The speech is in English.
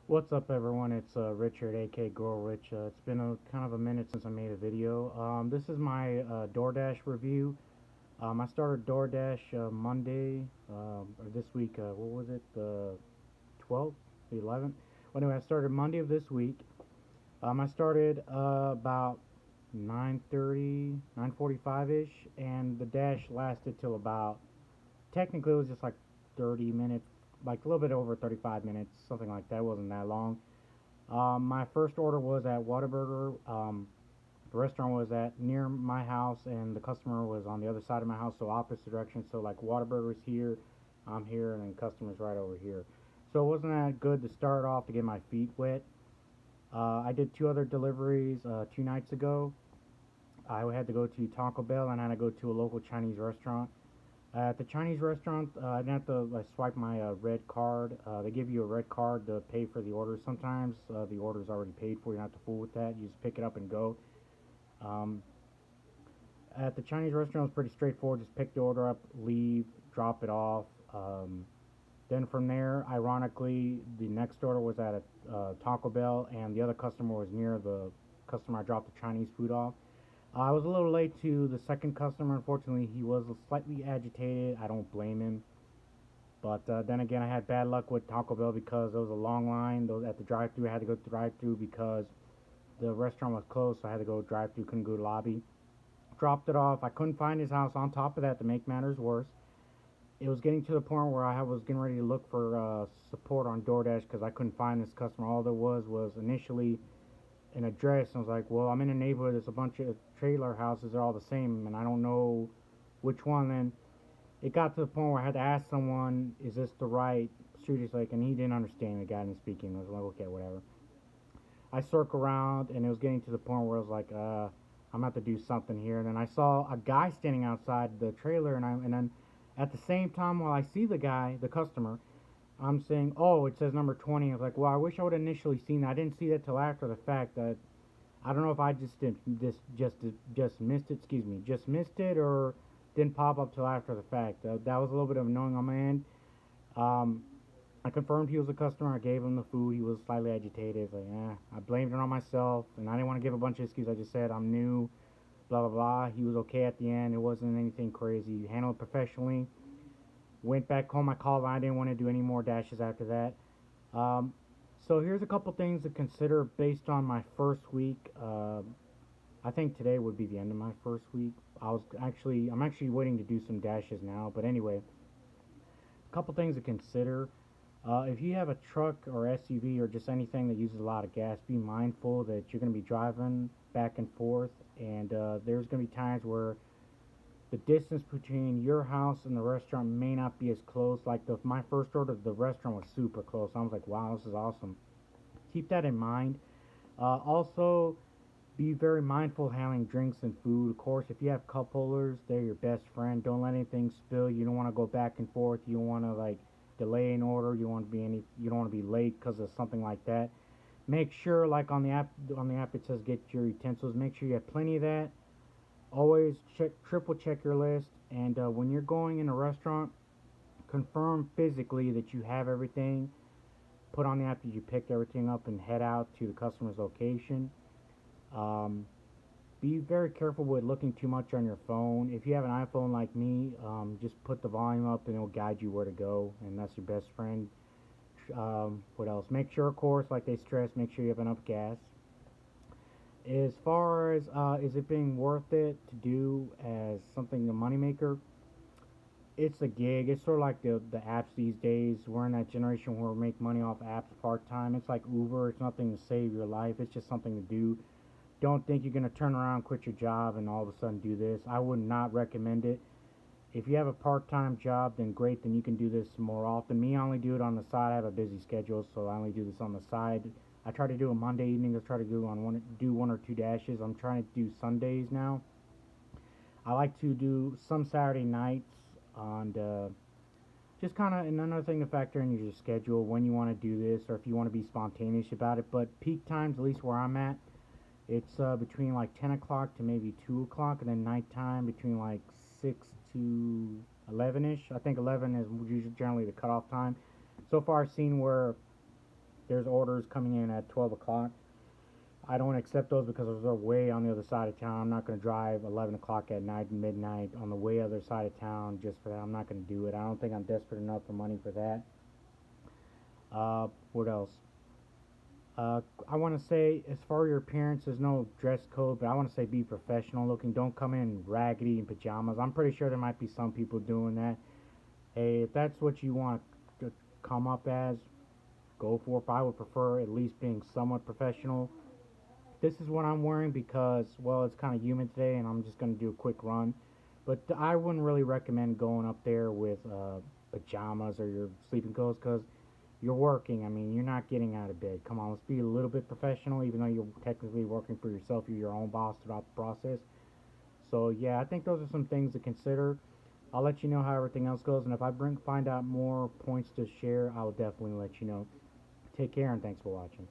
What's up, everyone? It's Richard, aka Girl Rich. It's been a kind of a minute since I made a video. This is my DoorDash review. I started DoorDash Monday, or this week. What was it? The 12th, the 11th. Well, anyway, I started Monday of this week. I started about 9:30, 9:45 ish, and the dash lasted till about. Technically, it was just like 30 minutes, like a little bit over 35 minutes, something like that. It wasn't that long. My first order was at Whataburger. The restaurant was at near my house, and the customer was on the other side of my house, so opposite direction. So like Whataburger's here, I'm here, and then customers right over here. So it wasn't that good to start off to get my feet wet. I did two other deliveries 2 nights ago. I had to go to Taco Bell and I had to go to a local Chinese restaurant. At the Chinese restaurant, I didn't have to swipe my red card. They give you a red card to pay for the order. Sometimes the order is already paid for. You don't have to fool with that. You just pick it up and go. Um, at the Chinese restaurant, it's pretty straightforward. Just pick the order up, leave, drop it off. Then from there, ironically, the next order was at a Taco Bell, and the other customer was near the customer I dropped the Chinese food off. I was a little late to the second customer. Unfortunately, he was slightly agitated. I don't blame him. But then again, I had bad luck with Taco Bell because there was a long line. Those at the drive-through, I had to go drive-through because the restaurant was closed, so I had to go drive-through. Couldn't go to lobby. Dropped it off. I couldn't find his house. On top of that, to make matters worse, it was getting to the point where I was getting ready to look for support on DoorDash because I couldn't find this customer. All there was initially an address. And I was like, well, I'm in a neighborhood. There's a bunch of trailer houses. They're all the same, and I don't know which one. And it got to the point where I had to ask someone, "Is this the right street?" He's like, and he didn't understand. The guy didn't speak English. I was like, okay, whatever. I circled around, and it was getting to the point where I was like, I'm gonna have to do something here. And then I saw a guy standing outside the trailer, and then at the same time, while I see the guy, the customer, I'm saying, "Oh, it says number 20." I was like, "Well, I wish I would have initially seen that. I didn't see that till after the fact. That I don't know if I just did this just missed it. Excuse me, just missed it, or didn't pop up till after the fact. That was a little bit of annoying on my end. Um, I confirmed he was a customer. I gave him the food. He was slightly agitated. It's like, I blamed it on myself, and I didn't want to give a bunch of excuses. I just said I'm new, blah blah blah. He was okay at the end. It wasn't anything crazy. He handled it professionally. Went back home. I called. I didn't want to do any more dashes after that. Um, so here's a couple things to consider based on my first week. I think today would be the end of my first week. I'm actually waiting to do some dashes now. But anyway, a couple things to consider. If you have a truck or SUV or just anything that uses a lot of gas, be mindful that you're going to be driving back and forth, and there's going to be times where the distance between your house and the restaurant may not be as close. Like my first order, the restaurant was super close. I was like, wow, this is awesome. Keep that in mind. Also, be very mindful handling drinks and food. Of course, if you have cup holders, they're your best friend. Don't let anything spill. You don't want to go back and forth. You don't want to delay an order. You don't want to be late because of something like that. Make sure, like on the app it says get your utensils. Make sure you have plenty of that. Always triple check your list. And when you're going in a restaurant, confirm physically that you have everything. Put on the app that you picked everything up and head out to the customer's location. Um, be very careful with looking too much on your phone. If you have an iPhone like me, just put the volume up and it'll guide you where to go, and that's your best friend. What else? Make sure, of course, like they stress, make sure you have enough gas. As far as is it being worth it to do as something a moneymaker? It's a gig. It's sort of like the apps these days. We're in that generation where we make money off apps part time. It's like Uber. It's nothing to save your life. It's just something to do. Don't think you're going to turn around, quit your job, and all of a sudden do this. I would not recommend it. If you have a part-time job, then great. Then you can do this more often. Me, I only do it on the side. I have a busy schedule, so I only do this on the side. I try to do it Monday evening. I try to do one or two dashes. I'm trying to do Sundays now. I like to do some Saturday nights, and just kind of another thing to factor in your schedule when you want to do this, or if you want to be spontaneous about it. But peak times, at least where I'm at, it's between like 10 o'clock to maybe 2 o'clock, and then nighttime between like 6 to 11 ish. I think 11 is usually generally the cutoff time. So far, I've seen where there's orders coming in at 12 o'clock. I don't accept those because those are way on the other side of town. I'm not going to drive 11 o'clock at night, midnight on the way other side of town just for that. I'm not going to do it. I don't think I'm desperate enough for money for that. What else? I want to say, as far as your appearance, there's no dress code, but I want to say be professional looking. Don't come in raggedy in pajamas. I'm pretty sure there might be some people doing that. Hey, if that's what you want to come up as, go for it. But I would prefer at least being somewhat professional. This is what I'm wearing because, well, it's kind of humid today, and I'm just going to do a quick run. But I wouldn't really recommend going up there with pajamas or your sleeping clothes because you're working. I mean, you're not getting out of bed. Come on, let's be a little bit professional, even though you're technically working for yourself. You're your own boss throughout the process. So yeah, I think those are some things to consider. I'll let you know how everything else goes, and if I find out more points to share, I'll definitely let you know. Take care, and thanks for watching.